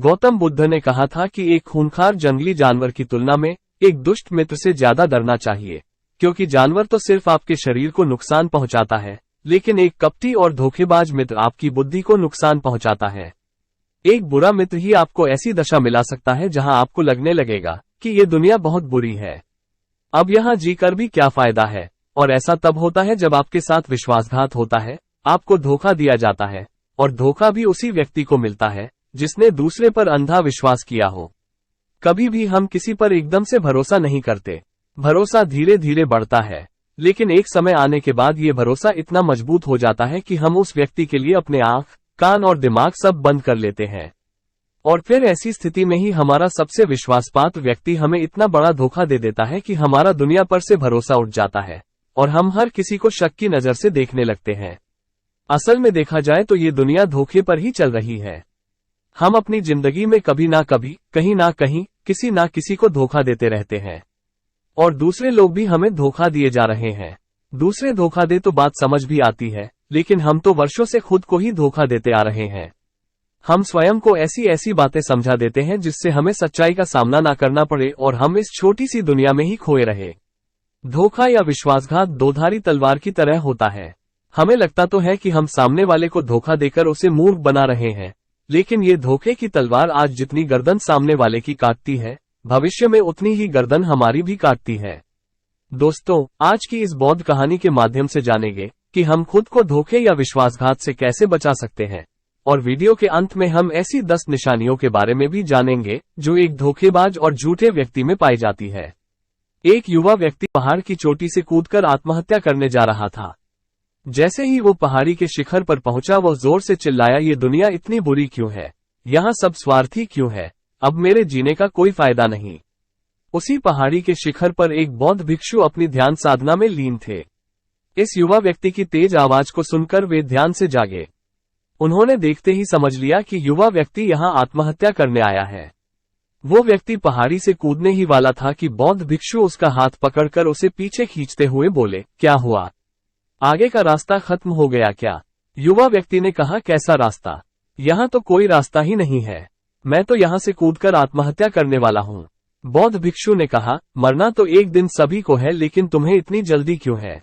गौतम बुद्ध ने कहा था कि एक खूंखार जंगली जानवर की तुलना में एक दुष्ट मित्र से ज्यादा डरना चाहिए, क्योंकि जानवर तो सिर्फ आपके शरीर को नुकसान पहुंचाता है, लेकिन एक कपटी और धोखेबाज मित्र आपकी बुद्धि को नुकसान पहुंचाता है। एक बुरा मित्र ही आपको ऐसी दशा मिला सकता है जहां आपको लगने लगेगा कि ये दुनिया बहुत बुरी है, अब यहां जीकर भी क्या फायदा है। और ऐसा तब होता है जब आपके साथ विश्वासघात होता है, आपको धोखा दिया जाता है, और धोखा भी उसी व्यक्ति को मिलता है जिसने दूसरे पर अंधा विश्वास किया हो। कभी भी हम किसी पर एकदम से भरोसा नहीं करते, भरोसा धीरे धीरे बढ़ता है, लेकिन एक समय आने के बाद ये भरोसा इतना मजबूत हो जाता है कि हम उस व्यक्ति के लिए अपने आंख, कान और दिमाग सब बंद कर लेते हैं। और फिर ऐसी स्थिति में ही हमारा सबसे विश्वासपात्र व्यक्ति हमें इतना बड़ा धोखा दे देता है कि हमारा दुनिया पर से भरोसा उठ जाता है और हम हर किसी को शक की नजर से देखने लगते हैं। असल में देखा जाए तो ये दुनिया धोखे पर ही चल रही है। हम अपनी जिंदगी में कभी ना कभी, कहीं ना कहीं, किसी ना किसी को धोखा देते रहते हैं, और दूसरे लोग भी हमें धोखा दिए जा रहे हैं। दूसरे धोखा दे तो बात समझ भी आती है, लेकिन हम तो वर्षों से खुद को ही धोखा देते आ रहे हैं। हम स्वयं को ऐसी ऐसी बातें समझा देते हैं जिससे हमें सच्चाई का सामना ना करना पड़े और हम इस छोटी सी दुनिया में ही खोए रहे। धोखा या विश्वासघात दोधारी तलवार की तरह होता है। हमें लगता तो है कि हम सामने वाले को धोखा देकर उसे मूर्ख बना रहे हैं, लेकिन ये धोखे की तलवार आज जितनी गर्दन सामने वाले की काटती है, भविष्य में उतनी ही गर्दन हमारी भी काटती है। दोस्तों, आज की इस बौद्ध कहानी के माध्यम से जानेंगे कि हम खुद को धोखे या विश्वासघात से कैसे बचा सकते हैं, और वीडियो के अंत में हम ऐसी 10 निशानियों के बारे में भी जानेंगे जो एक धोखेबाज और झूठे व्यक्ति में पाई जाती है। एक युवा व्यक्ति पहाड़ की चोटी से कूदकर आत्महत्या करने जा रहा था। जैसे ही वो पहाड़ी के शिखर पर पहुंचा, वो जोर से चिल्लाया, ये दुनिया इतनी बुरी क्यों है, यहाँ सब स्वार्थी क्यों है, अब मेरे जीने का कोई फायदा नहीं। उसी पहाड़ी के शिखर पर एक बौद्ध भिक्षु अपनी ध्यान साधना में लीन थे। इस युवा व्यक्ति की तेज आवाज को सुनकर वे ध्यान से जागे। उन्होंने देखते ही समझ लिया कि युवा व्यक्ति यहाँ आत्महत्या करने आया है। वो व्यक्ति पहाड़ी से कूदने ही वाला था कि बौद्ध भिक्षु उसका हाथ पकड़कर उसे पीछे खींचते हुए बोले, क्या हुआ, आगे का रास्ता खत्म हो गया क्या? युवा व्यक्ति ने कहा, कैसा रास्ता, यहाँ तो कोई रास्ता ही नहीं है, मैं तो यहाँ से कूदकर आत्महत्या करने वाला हूँ। बौद्ध भिक्षु ने कहा, मरना तो एक दिन सभी को है, लेकिन तुम्हें इतनी जल्दी क्यों है?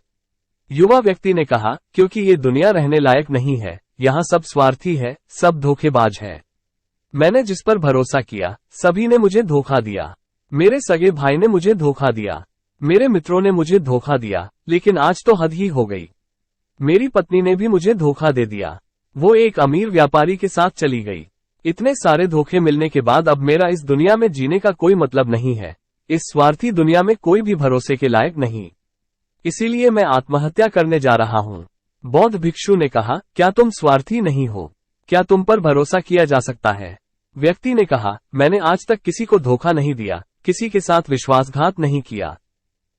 युवा व्यक्ति ने कहा, क्योंकि ये दुनिया रहने लायक नहीं है, यहाँ सब स्वार्थी है, सब धोखेबाज है। मैंने जिस पर भरोसा किया, सभी ने मुझे धोखा दिया। मेरे सगे भाई ने मुझे धोखा दिया, मेरे मित्रों ने मुझे धोखा दिया, लेकिन आज तो हद ही हो गई। मेरी पत्नी ने भी मुझे धोखा दे दिया, वो एक अमीर व्यापारी के साथ चली गई। इतने सारे धोखे मिलने के बाद अब मेरा इस दुनिया में जीने का कोई मतलब नहीं है। इस स्वार्थी दुनिया में कोई भी भरोसे के लायक नहीं, इसीलिए मैं आत्महत्या करने जा रहा हूँ। बौद्ध भिक्षु ने कहा, क्या तुम स्वार्थी नहीं हो? क्या तुम पर भरोसा किया जा सकता है? व्यक्ति ने कहा, मैंने आज तक किसी को धोखा नहीं दिया, किसी के साथ विश्वासघात नहीं किया।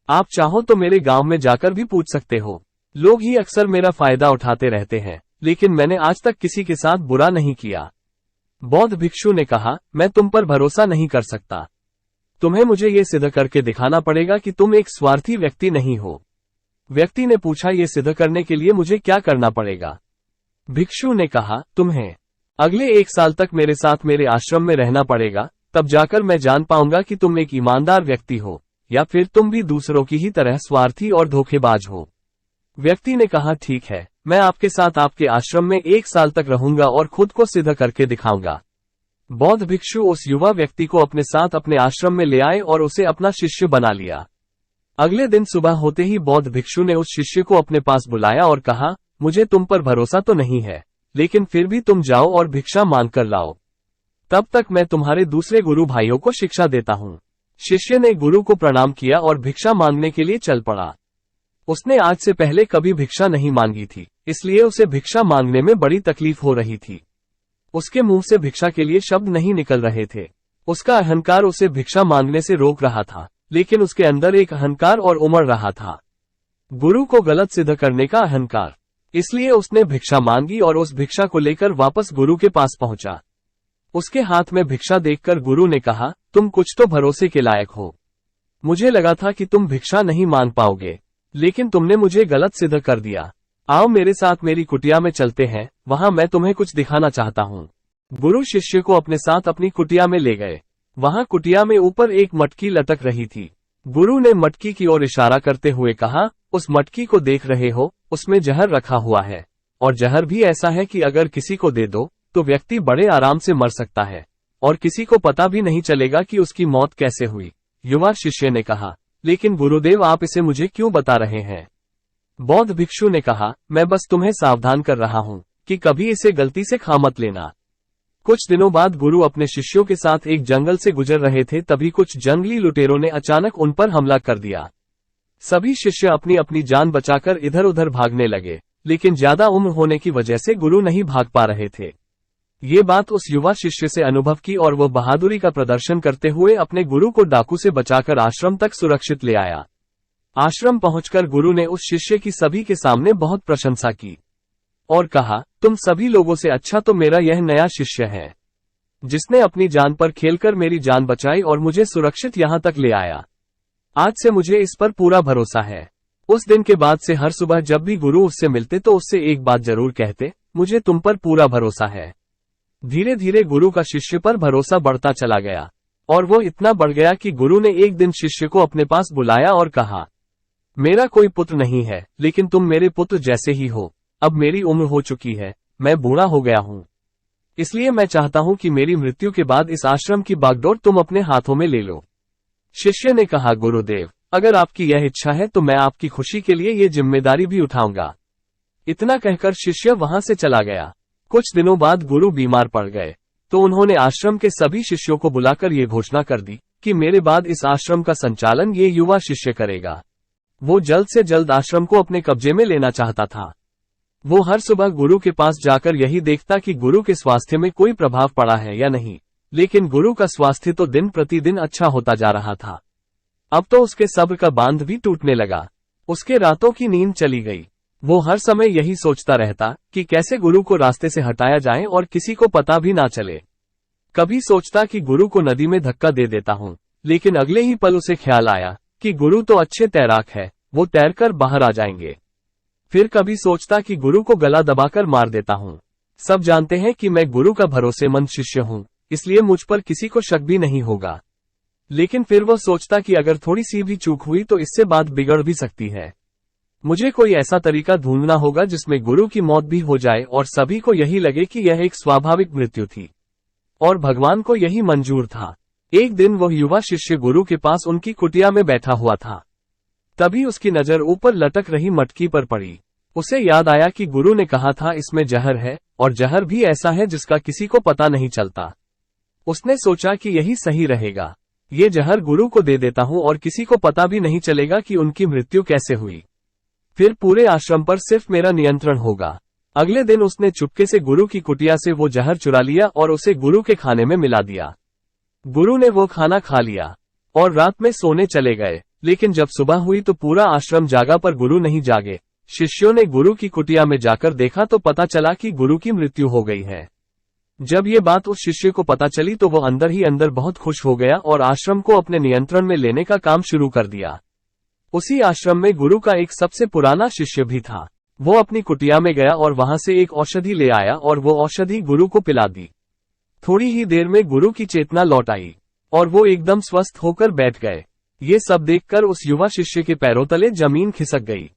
आप चाहो तो मेरे गांव में जाकर भी पूछ सकते हो। लोग ही अक्सर मेरा फायदा उठाते रहते हैं, लेकिन मैंने आज तक किसी के साथ बुरा नहीं किया। बौद्ध भिक्षु ने कहा, मैं तुम पर भरोसा नहीं कर सकता। तुम्हें मुझे ये सिद्ध करके दिखाना पड़ेगा कि तुम एक स्वार्थी व्यक्ति नहीं हो। व्यक्ति ने पूछा, ये सिद्ध करने के लिए मुझे क्या करना पड़ेगा? भिक्षु ने कहा, तुम्हें अगले 1 साल तक मेरे साथ मेरे आश्रम में रहना पड़ेगा, तब जाकर मैं जान पाऊंगा कि तुम एक ईमानदार व्यक्ति हो या फिर तुम भी दूसरों की ही तरह स्वार्थी और धोखेबाज हो। व्यक्ति ने कहा, ठीक है, मैं आपके साथ आपके आश्रम में 1 साल तक रहूंगा और खुद को सिद्ध करके दिखाऊंगा। बौद्ध भिक्षु उस युवा व्यक्ति को अपने साथ अपने आश्रम में ले आए और उसे अपना शिष्य बना लिया। अगले दिन सुबह होते ही बौद्ध भिक्षु ने उस शिष्य को अपने पास बुलाया और कहा, मुझे तुम पर भरोसा तो नहीं है, लेकिन फिर भी तुम जाओ और भिक्षा मांग कर लाओ, तब तक मैं तुम्हारे दूसरे गुरु भाइयों को शिक्षा देता हूँ। शिष्य ने गुरु को प्रणाम किया और भिक्षा मांगने के लिए चल पड़ा। उसने आज से पहले कभी भिक्षा नहीं मांगी थी, इसलिए उसे भिक्षा मांगने में बड़ी तकलीफ हो रही थी। उसके मुंह से भिक्षा के लिए शब्द नहीं निकल रहे थे। उसका अहंकार उसे भिक्षा मांगने से रोक रहा था, लेकिन उसके अंदर एक अहंकार और उमड़ रहा था, गुरु को गलत सिद्ध करने का अहंकार। इसलिए उसने भिक्षा मांगी और उस भिक्षा को लेकर वापस गुरु के पास पहुंचा। उसके हाथ में भिक्षा देखकर गुरु ने कहा, तुम कुछ तो भरोसे के लायक हो। मुझे लगा था कि तुम भिक्षा नहीं मांग पाओगे, लेकिन तुमने मुझे गलत सिद्ध कर दिया। आओ मेरे साथ मेरी कुटिया में चलते हैं, वहां मैं तुम्हें कुछ दिखाना चाहता हूँ। गुरु शिष्य को अपने साथ अपनी कुटिया में ले गए। वहां कुटिया में ऊपर एक मटकी लटक रही थी। गुरु ने मटकी की ओर इशारा करते हुए कहा, उस मटकी को देख रहे हो, उसमें जहर रखा हुआ है, और जहर भी ऐसा है कि अगर किसी को दे दो तो व्यक्ति बड़े आराम से मर सकता है, और किसी को पता भी नहीं चलेगा कि उसकी मौत कैसे हुई। युवा शिष्य ने कहा, लेकिन गुरुदेव आप इसे मुझे क्यों बता रहे हैं? बौद्ध भिक्षु ने कहा, मैं बस तुम्हें सावधान कर रहा हूं कि कभी इसे गलती से खा मत लेना। कुछ दिनों बाद गुरु अपने शिष्यों के साथ एक जंगल से गुजर रहे थे, तभी कुछ जंगली लुटेरों ने अचानक उन पर हमला कर दिया। सभी शिष्य अपनी अपनी जान बचाकर इधर उधर भागने लगे, लेकिन ज्यादा उम्र होने की वजह से गुरु नहीं भाग पा रहे थे। ये बात उस युवा शिष्य से अनुभव की और वह बहादुरी का प्रदर्शन करते हुए अपने गुरु को डाकू से बचाकर आश्रम तक सुरक्षित ले आया। आश्रम पहुंचकर गुरु ने उस शिष्य की सभी के सामने बहुत प्रशंसा की और कहा, तुम सभी लोगों से अच्छा तो मेरा यह नया शिष्य है, जिसने अपनी जान पर खेलकर मेरी जान बचाई और मुझे सुरक्षित यहाँ तक ले आया। आज से मुझे इस पर पूरा भरोसा है। उस दिन के बाद से हर सुबह जब भी गुरु उससे मिलते तो उससे एक बात जरूर कहते, मुझे तुम पर पूरा भरोसा है। धीरे धीरे गुरु का शिष्य पर भरोसा बढ़ता चला गया, और वो इतना बढ़ गया कि गुरु ने एक दिन शिष्य को अपने पास बुलाया और कहा, मेरा कोई पुत्र नहीं है, लेकिन तुम मेरे पुत्र जैसे ही हो। अब मेरी उम्र हो चुकी है, मैं बूढ़ा हो गया हूँ, इसलिए मैं चाहता हूँ कि मेरी मृत्यु के बाद इस आश्रम की बागडोर तुम अपने हाथों में ले लो। शिष्य ने कहा, गुरुदेव, अगर आपकी यह इच्छा है तो मैं आपकी खुशी के लिए ये जिम्मेदारी भी उठाऊंगा। इतना कहकर शिष्य वहां से चला गया। कुछ दिनों बाद गुरु बीमार पड़ गए, तो उन्होंने आश्रम के सभी शिष्यों को बुलाकर ये घोषणा कर दी कि मेरे बाद इस आश्रम का संचालन ये युवा शिष्य करेगा। वो जल्द से जल्द आश्रम को अपने कब्जे में लेना चाहता था। वो हर सुबह गुरु के पास जाकर यही देखता कि गुरु के स्वास्थ्य में कोई प्रभाव पड़ा है या नहीं, लेकिन गुरु का स्वास्थ्य तो दिन प्रतिदिन अच्छा होता जा रहा था। अब तो उसके सब्र का बांध भी टूटने लगा। उसके रातों की नींद चली गई। वो हर समय यही सोचता रहता कि कैसे गुरु को रास्ते से हटाया जाए और किसी को पता भी ना चले। कभी सोचता कि गुरु को नदी में धक्का दे देता हूँ, लेकिन अगले ही पल उसे ख्याल आया कि गुरु तो अच्छे तैराक है, वो तैरकर बाहर आ जाएंगे। फिर कभी सोचता कि गुरु को गला दबाकर मार देता हूँ। सब जानते हैं कि मैं गुरु का भरोसेमंद शिष्य हूँ, इसलिए मुझ पर किसी को शक भी नहीं होगा। लेकिन फिर वो सोचता कि अगर थोड़ी सी भी चूक हुई तो इससे बात बिगड़ भी सकती है। मुझे कोई ऐसा तरीका ढूंढना होगा जिसमें गुरु की मौत भी हो जाए और सभी को यही लगे कि यह एक स्वाभाविक मृत्यु थी, और भगवान को यही मंजूर था। एक दिन वह युवा शिष्य गुरु के पास उनकी कुटिया में बैठा हुआ था। तभी उसकी नजर ऊपर लटक रही मटकी पर पड़ी। उसे याद आया कि गुरु ने कहा था इसमें जहर है, और जहर भी ऐसा है जिसका किसी को पता नहीं चलता। उसने सोचा कि यही सही रहेगा, ये जहर गुरु को दे देता हूं और किसी को पता भी नहीं चलेगा कि उनकी मृत्यु कैसे हुई। फिर पूरे आश्रम पर सिर्फ मेरा नियंत्रण होगा। अगले दिन उसने चुपके से गुरु की कुटिया से वो जहर चुरा लिया और उसे गुरु के खाने में मिला दिया। गुरु ने वो खाना खा लिया और रात में सोने चले गए। लेकिन जब सुबह हुई तो पूरा आश्रम जागा पर गुरु नहीं जागे। शिष्यों ने गुरु की कुटिया में जाकर देखा तो पता चला कि गुरु की मृत्यु हो गई है। जब ये बात उस शिष्य को पता चली तो वो अंदर ही अंदर बहुत खुश हो गया और आश्रम को अपने नियंत्रण में लेने का काम शुरू कर दिया। उसी आश्रम में गुरु का एक सबसे पुराना शिष्य भी था। वो अपनी कुटिया में गया और वहां से एक औषधि ले आया और वो औषधि गुरु को पिला दी। थोड़ी ही देर में गुरु की चेतना लौट आई और वो एकदम स्वस्थ होकर बैठ गए। ये सब देखकर उस युवा शिष्य के पैरों तले जमीन खिसक गई।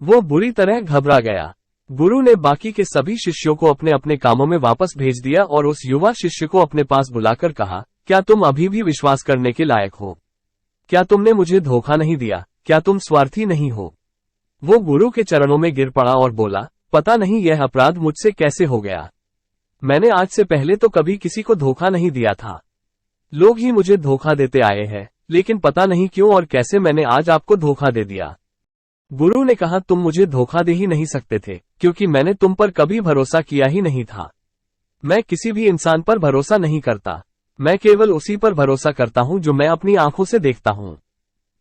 वो बुरी तरह घबरा गया। गुरु ने बाकी के सभी शिष्यों को अपने अपने कामों में वापस भेज दिया और उस युवा शिष्य को अपने पास बुलाकर कहा, क्या तुम अभी भी विश्वास करने के लायक हो? क्या तुमने मुझे धोखा नहीं दिया? क्या तुम स्वार्थी नहीं हो? वो गुरु के चरणों में गिर पड़ा और बोला, पता नहीं यह अपराध मुझसे कैसे हो गया। मैंने आज से पहले तो कभी किसी को धोखा नहीं दिया था। लोग ही मुझे धोखा देते आए हैं, लेकिन पता नहीं क्यों और कैसे मैंने आज आपको धोखा दे दिया। गुरु ने कहा, तुम मुझे धोखा दे ही नहीं सकते थे, क्योंकि मैंने तुम पर कभी भरोसा किया ही नहीं था। मैं किसी भी इंसान पर भरोसा नहीं करता। मैं केवल उसी पर भरोसा करता हूं जो मैं अपनी आंखों से देखता हूं।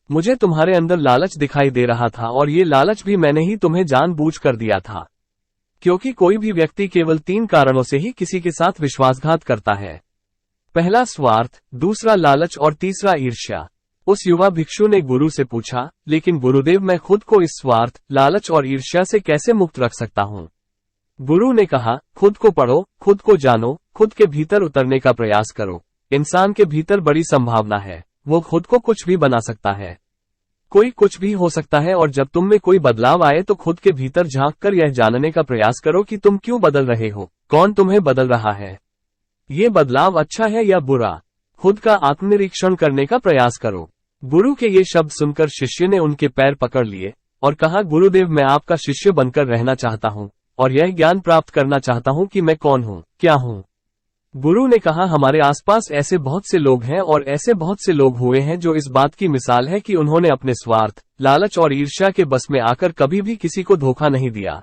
मुझे तुम्हारे अंदर लालच दिखाई दे रहा था और ये लालच भी मैंने ही तुम्हें जानबूझकर दिया था, क्योंकि कोई भी व्यक्ति केवल 3 कारणों से ही किसी के साथ विश्वासघात करता है। पहला स्वार्थ, दूसरा लालच और तीसरा ईर्ष्या। उस युवा भिक्षु ने गुरु से पूछा, लेकिन गुरुदेव मैं खुद को इस स्वार्थ, लालच और ईर्ष्या से कैसे मुक्त रख सकता हूँ? गुरु ने कहा, खुद को पढ़ो, खुद को जानो, खुद के भीतर उतरने का प्रयास करो। इंसान के भीतर बड़ी संभावना है, वो खुद को कुछ भी बना सकता है। कोई कुछ भी हो सकता है और जब तुम में कोई बदलाव आए तो खुद के भीतर झांक कर यह जानने का प्रयास करो कि तुम क्यों बदल रहे हो, कौन तुम्हें बदल रहा है, ये बदलाव अच्छा है या बुरा। खुद का आत्मनिरीक्षण करने का प्रयास करो। गुरु के ये शब्द सुनकर शिष्य ने उनके पैर पकड़ लिए और कहा, गुरुदेव, मैं आपका शिष्य बनकर रहना चाहता हूँ और यह ज्ञान प्राप्त करना चाहता हूँ कि मैं कौन हूँ, क्या हूँ। गुरु ने कहा, हमारे आसपास ऐसे बहुत से लोग हैं और ऐसे बहुत से लोग हुए हैं जो इस बात की मिसाल है कि उन्होंने अपने स्वार्थ, लालच और ईर्ष्या के बस में आकर कभी भी किसी को धोखा नहीं दिया,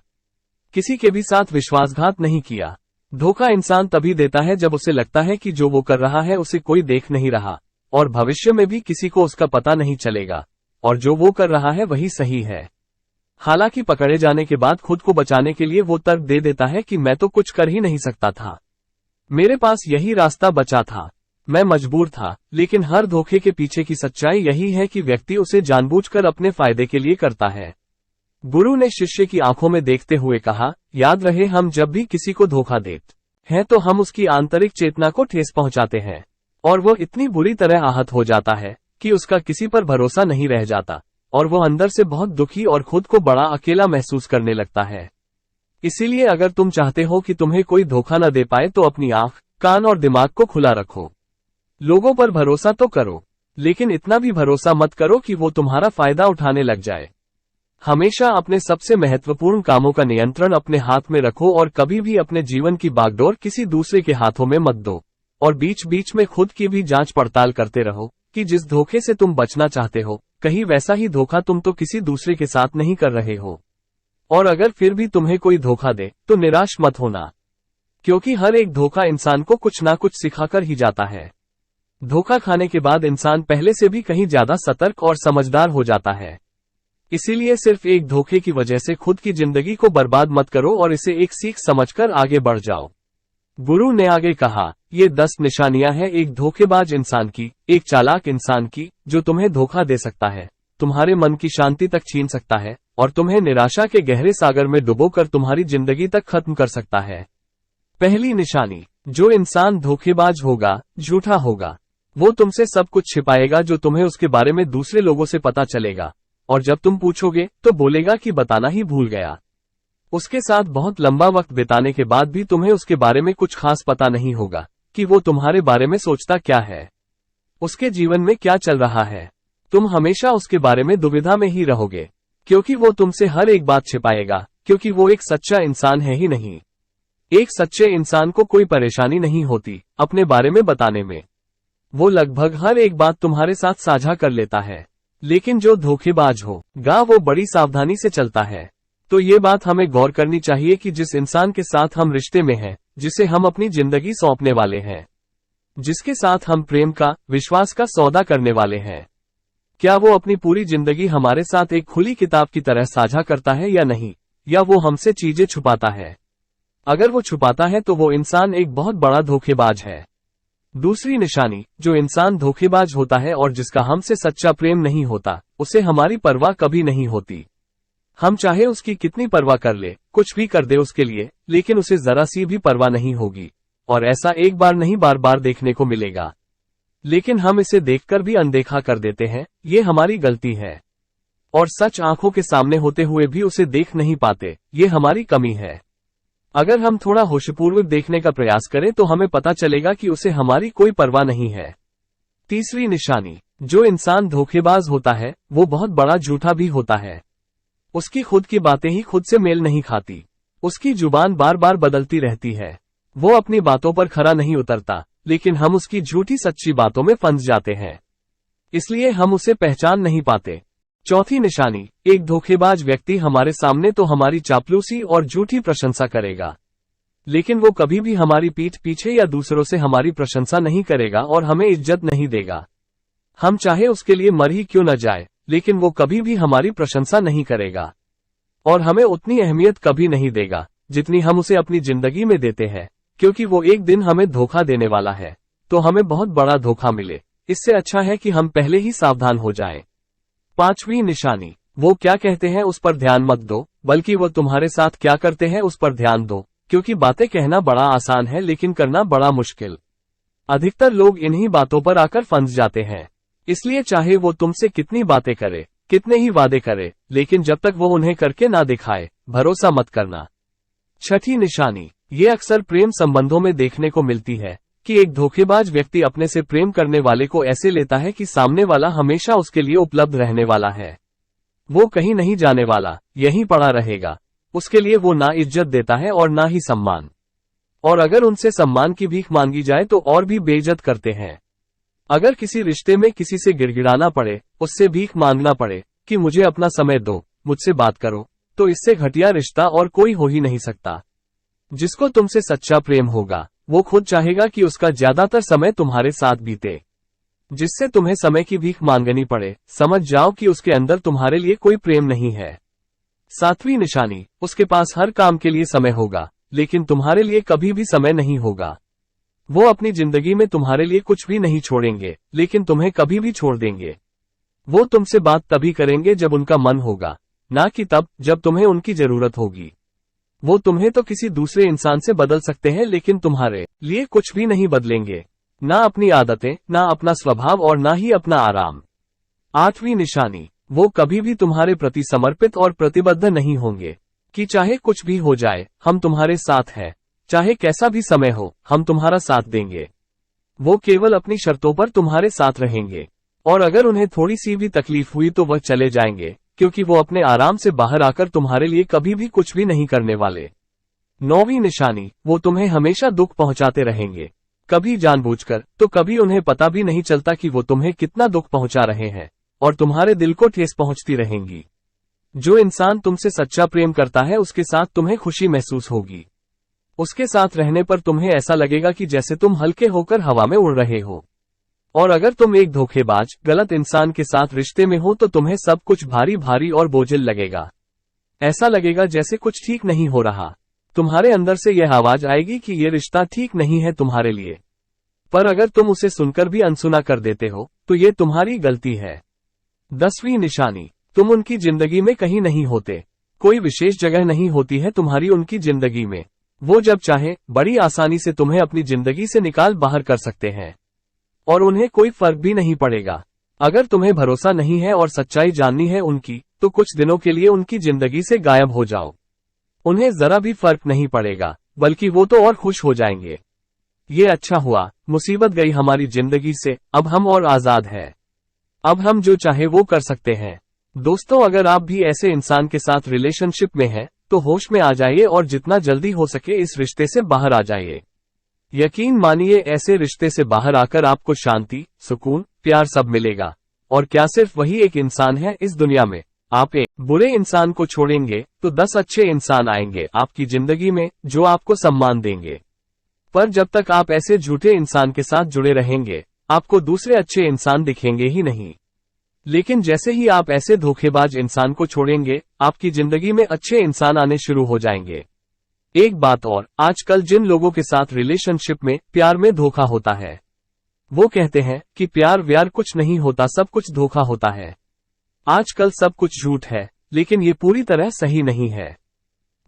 किसी के भी साथ विश्वासघात नहीं किया। धोखा इंसान तभी देता है जब उसे लगता है कि जो वो कर रहा है उसे कोई देख नहीं रहा और भविष्य में भी किसी को उसका पता नहीं चलेगा और जो वो कर रहा है वही सही है। हालांकि पकड़े जाने के बाद खुद को बचाने के लिए वो तर्क दे देता है कि मैं तो कुछ कर ही नहीं सकता था, मेरे पास यही रास्ता बचा था, मैं मजबूर था। लेकिन हर धोखे के पीछे की सच्चाई यही है कि व्यक्ति उसे जानबूझकर अपने फायदे के लिए करता है। गुरु ने शिष्य की आंखों में देखते हुए कहा, याद रहे, हम जब भी किसी को धोखा देते हैं तो हम उसकी आंतरिक चेतना को ठेस पहुंचाते हैं और वो इतनी बुरी तरह आहत हो जाता है कि उसका किसी पर भरोसा नहीं रह जाता और वो अंदर से बहुत दुखी और खुद को बड़ा अकेला महसूस करने लगता है। इसीलिए अगर तुम चाहते हो कि तुम्हें कोई धोखा न दे पाए तो अपनी आंख, कान और दिमाग को खुला रखो। लोगों पर भरोसा तो करो, लेकिन इतना भी भरोसा मत करो कि वो तुम्हारा फायदा उठाने लग जाए। हमेशा अपने सबसे महत्वपूर्ण कामों का नियंत्रण अपने हाथ में रखो और कभी भी अपने जीवन की बागडोर किसी दूसरे के हाथों में मत दो और बीच बीच में खुद की भी जांच पड़ताल करते रहो कि जिस धोखे से तुम बचना चाहते हो कहीं वैसा ही धोखा तुम तो किसी दूसरे के साथ नहीं कर रहे हो। और अगर फिर भी तुम्हें कोई धोखा दे तो निराश मत होना, क्योंकि हर एक धोखा इंसान को कुछ ना कुछ सिखाकर ही जाता है। धोखा खाने के बाद इंसान पहले से भी कहीं ज्यादा सतर्क और समझदार हो जाता है। इसीलिए सिर्फ एक धोखे की वजह से खुद की जिंदगी को बर्बाद मत करो और इसे एक सीख समझकर आगे बढ़ जाओ। गुरु ने आगे कहा, ये 10 निशानियां हैं एक धोखेबाज इंसान की, एक चालाक इंसान की, जो तुम्हें धोखा दे सकता है, तुम्हारे मन की शांति तक छीन सकता है और तुम्हें निराशा के गहरे सागर में डुबोकर तुम्हारी जिंदगी तक खत्म कर सकता है। पहली निशानी, जो इंसान धोखेबाज होगा, झूठा होगा, वो तुमसे सब कुछ छिपाएगा जो तुम्हें उसके बारे में दूसरे लोगों से पता चलेगा और जब तुम पूछोगे तो बोलेगा कि बताना ही भूल गया। उसके साथ बहुत लंबा वक्त बिताने के बाद भी तुम्हें उसके बारे में कुछ खास पता नहीं होगा कि वो तुम्हारे बारे में सोचता क्या है, उसके जीवन में क्या चल रहा है। तुम हमेशा उसके बारे में दुविधा में ही रहोगे क्योंकि वो तुमसे हर एक बात छिपाएगा, क्योंकि वो एक सच्चा इंसान है ही नहीं। एक सच्चे इंसान को कोई परेशानी नहीं होती अपने बारे में बताने में, वो लगभग हर एक बात तुम्हारे साथ साझा कर लेता है। लेकिन जो धोखेबाज होगा वो बड़ी सावधानी से चलता है। तो ये बात हमें गौर करनी चाहिए कि जिस इंसान के साथ हम रिश्ते में हैं, जिसे हम अपनी जिंदगी सौंपने वाले हैं, जिसके साथ हम प्रेम का, विश्वास का सौदा करने वाले हैं, क्या वो अपनी पूरी जिंदगी हमारे साथ एक खुली किताब की तरह साझा करता है या नहीं, या वो हमसे चीजें छुपाता है। अगर वो छुपाता है तो वो इंसान एक बहुत बड़ा धोखेबाज है। दूसरी निशानी, जो इंसान धोखेबाज होता है और जिसका हमसे सच्चा प्रेम नहीं होता, उसे हमारी परवाह कभी नहीं होती। हम चाहे उसकी कितनी परवाह कर ले, कुछ भी कर दे उसके लिए, लेकिन उसे जरा सी भी परवाह नहीं होगी और ऐसा एक बार नहीं बार बार देखने को मिलेगा। लेकिन हम इसे देखकर भी अनदेखा कर देते हैं, ये हमारी गलती है। और सच आंखों के सामने होते हुए भी उसे देख नहीं पाते, ये हमारी कमी है। अगर हम थोड़ा होशपूर्वक देखने का प्रयास करें तो हमें पता चलेगा कि उसे हमारी कोई परवाह नहीं है। तीसरी निशानी, जो इंसान धोखेबाज होता है वो बहुत बड़ा झूठा भी होता है। उसकी खुद की बातें ही खुद से मेल नहीं खाती, उसकी जुबान बार बार बदलती रहती है, वो अपनी बातों पर खरा नहीं उतरता, लेकिन हम उसकी झूठी सच्ची बातों में फंस जाते हैं, इसलिए हम उसे पहचान नहीं पाते। चौथी निशानी, एक धोखेबाज व्यक्ति हमारे सामने तो हमारी चापलूसी और झूठी प्रशंसा करेगा, लेकिन वो कभी भी हमारी पीठ पीछे या दूसरों से हमारी प्रशंसा नहीं करेगा और हमें इज्जत नहीं देगा। हम चाहे उसके लिए मर ही क्यों न जाए, लेकिन वो कभी भी हमारी प्रशंसा नहीं करेगा और हमें उतनी अहमियत कभी नहीं देगा जितनी हम उसे अपनी जिंदगी में देते हैं, क्योंकि वो एक दिन हमें धोखा देने वाला है, तो हमें बहुत बड़ा धोखा मिले, इससे अच्छा है कि हम पहले ही सावधान हो जाएं। पांचवी निशानी, वो क्या कहते हैं उस पर ध्यान मत दो, बल्कि वो तुम्हारे साथ क्या करते हैं उस पर ध्यान दो, क्योंकि बातें कहना बड़ा आसान है लेकिन करना बड़ा मुश्किल। अधिकतर लोग इन्हीं बातों पर आकर फंस जाते हैं। इसलिए चाहे वो तुमसे कितनी बातें करे, कितने ही वादे करे, लेकिन जब तक वो उन्हें करके ना दिखाए, भरोसा मत करना। छठी निशानी, ये अक्सर प्रेम संबंधों में देखने को मिलती है कि एक धोखेबाज व्यक्ति अपने से प्रेम करने वाले को ऐसे लेता है कि सामने वाला हमेशा उसके लिए उपलब्ध रहने वाला है। वो कहीं नहीं जाने वाला, यहीं पड़ा रहेगा। उसके लिए वो ना इज्जत देता है और ना ही सम्मान। और अगर उनसे सम्मान की भीख मांगी जाए तो और भी बेइज्जत करते हैं। अगर किसी रिश्ते में किसी से गिड़गिड़ाना पड़े, उससे भीख मांगना पड़े कि मुझे अपना समय दो, मुझसे बात करो, तो इससे घटिया रिश्ता और कोई हो ही नहीं सकता। जिसको तुमसे सच्चा प्रेम होगा, वो खुद चाहेगा कि उसका ज्यादातर समय तुम्हारे साथ बीते। जिससे तुम्हें समय की भीख मांगनी पड़े, समझ जाओ कि उसके अंदर तुम्हारे लिए कोई प्रेम नहीं है। सातवीं निशानी, उसके पास हर काम के लिए समय होगा, लेकिन तुम्हारे लिए कभी भी समय नहीं होगा। वो अपनी जिंदगी में तुम्हारे लिए कुछ भी नहीं छोड़ेंगे, लेकिन तुम्हें कभी भी छोड़ देंगे। वो तुमसे बात तभी करेंगे जब उनका मन होगा, ना कि तब जब तुम्हें उनकी जरूरत होगी। वो तुम्हें तो किसी दूसरे इंसान से बदल सकते हैं, लेकिन तुम्हारे लिए कुछ भी नहीं बदलेंगे, ना अपनी आदतें, ना अपना स्वभाव और ना ही अपना आराम। आठवीं निशानी, वो कभी भी तुम्हारे प्रति समर्पित और प्रतिबद्ध नहीं होंगे कि चाहे कुछ भी हो जाए, हम तुम्हारे साथ हैं, चाहे कैसा भी समय हो, हम तुम्हारा साथ देंगे। वो केवल अपनी शर्तों पर तुम्हारे साथ रहेंगे, और अगर उन्हें थोड़ी सी भी तकलीफ हुई तो वह चले जाएंगे, क्योंकि वो अपने आराम से बाहर आकर तुम्हारे लिए कभी भी कुछ भी नहीं करने वाले। नौवीं निशानी, वो तुम्हें हमेशा दुख पहुंचाते रहेंगे, कभी जानबूझकर, तो कभी उन्हें पता भी नहीं चलता कि वो तुम्हें कितना दुख पहुंचा रहे हैं, और तुम्हारे दिल को ठेस पहुंचती रहेंगी। जो इंसान तुमसे सच्चा प्रेम करता है, उसके साथ तुम्हें खुशी महसूस होगी। उसके साथ रहने पर तुम्हें ऐसा लगेगा कि जैसे तुम हल्के होकर हवा में उड़ रहे हो। और अगर तुम एक धोखेबाज, गलत इंसान के साथ रिश्ते में हो तो तुम्हें सब कुछ भारी भारी और बोझिल लगेगा। ऐसा लगेगा जैसे कुछ ठीक नहीं हो रहा। तुम्हारे अंदर से यह आवाज आएगी कि ये रिश्ता ठीक नहीं है तुम्हारे लिए। पर अगर तुम उसे सुनकर भी अनसुना कर देते हो, तो ये तुम्हारी गलती है। 10वीं निशानी, तुम उनकी जिंदगी में कहीं नहीं होते, कोई विशेष जगह नहीं होती है तुम्हारी उनकी जिंदगी में। वो जब चाहे, बड़ी आसानी से तुम्हें अपनी जिंदगी से निकाल बाहर कर सकते हैं, और उन्हें कोई फर्क भी नहीं पड़ेगा। अगर तुम्हें भरोसा नहीं है और सच्चाई जाननी है उनकी, तो कुछ दिनों के लिए उनकी जिंदगी से गायब हो जाओ। उन्हें जरा भी फर्क नहीं पड़ेगा, बल्कि वो तो और खुश हो जाएंगे। ये अच्छा हुआ, मुसीबत गई हमारी जिंदगी से, अब हम और आजाद हैं। अब हम जो चाहे वो कर सकते हैं। दोस्तों, अगर आप भी ऐसे इंसान के साथ रिलेशनशिप में हैं, तो होश में आ जाइए और जितना जल्दी हो सके इस रिश्ते से बाहर आ जाइए। यकीन मानिए, ऐसे रिश्ते से बाहर आकर आपको शांति, सुकून, प्यार सब मिलेगा। और क्या सिर्फ वही एक इंसान है इस दुनिया में? आप एक बुरे इंसान को छोड़ेंगे तो 10 अच्छे इंसान आएंगे आपकी जिंदगी में, जो आपको सम्मान देंगे। पर जब तक आप ऐसे झूठे इंसान के साथ जुड़े रहेंगे, आपको दूसरे अच्छे इंसान दिखेंगे ही नहीं। लेकिन जैसे ही आप ऐसे धोखेबाज इंसान को छोड़ेंगे, आपकी जिंदगी में अच्छे इंसान आने शुरू हो जाएंगे। एक बात और, आजकल जिन लोगों के साथ रिलेशनशिप में, प्यार में धोखा होता है, वो कहते हैं कि प्यार व्यार कुछ नहीं होता, सब कुछ धोखा होता है। आजकल सब कुछ झूठ है, लेकिन ये पूरी तरह सही नहीं है।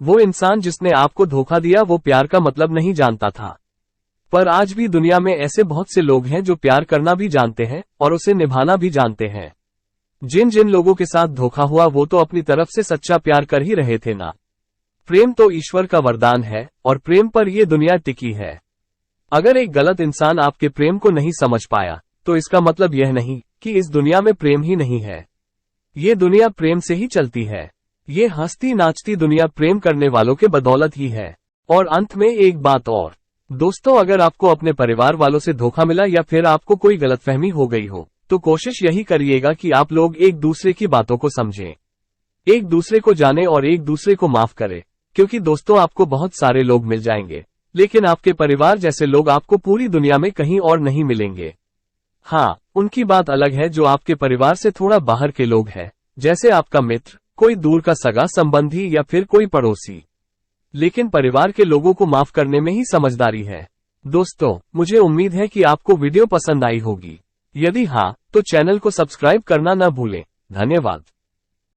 वो इंसान जिसने आपको धोखा दिया वो प्यार का मतलब नहीं जानता था। पर आज भी दुनिया में ऐसे बहुत से लोग हैं जो प्यार करना भी जानते हैं और उसे निभाना भी जानते हैं। जिन जिन लोगों के साथ धोखा हुआ वो तो अपनी तरफ से सच्चा प्यार कर ही रहे थे ना। प्रेम तो ईश्वर का वरदान है और प्रेम पर ये दुनिया टिकी है। अगर एक गलत इंसान आपके प्रेम को नहीं समझ पाया, तो इसका मतलब यह नहीं कि इस दुनिया में प्रेम ही नहीं है। ये दुनिया प्रेम से ही चलती है। ये हंसती नाचती दुनिया प्रेम करने वालों के बदौलत ही है। और अंत में एक बात और, दोस्तों, अगर आपको अपने परिवार वालों से धोखा मिला या फिर आपको कोई गलतफहमी हो गई हो, तो कोशिश यही करिएगा कि आप लोग एक दूसरे की बातों को समझें, एक दूसरे को जाने और एक दूसरे को माफ करें। क्योंकि दोस्तों, आपको बहुत सारे लोग मिल जाएंगे, लेकिन आपके परिवार जैसे लोग आपको पूरी दुनिया में कहीं और नहीं मिलेंगे। हाँ, उनकी बात अलग है जो आपके परिवार से थोड़ा बाहर के लोग हैं, जैसे आपका मित्र, कोई दूर का सगा संबंधी या फिर कोई पड़ोसी। लेकिन परिवार के लोगों को माफ करने में ही समझदारी है। दोस्तों, मुझे उम्मीद है कि आपको वीडियो पसंद आई होगी। यदि हाँ, तो चैनल को सब्सक्राइब करना न भूलें। धन्यवाद।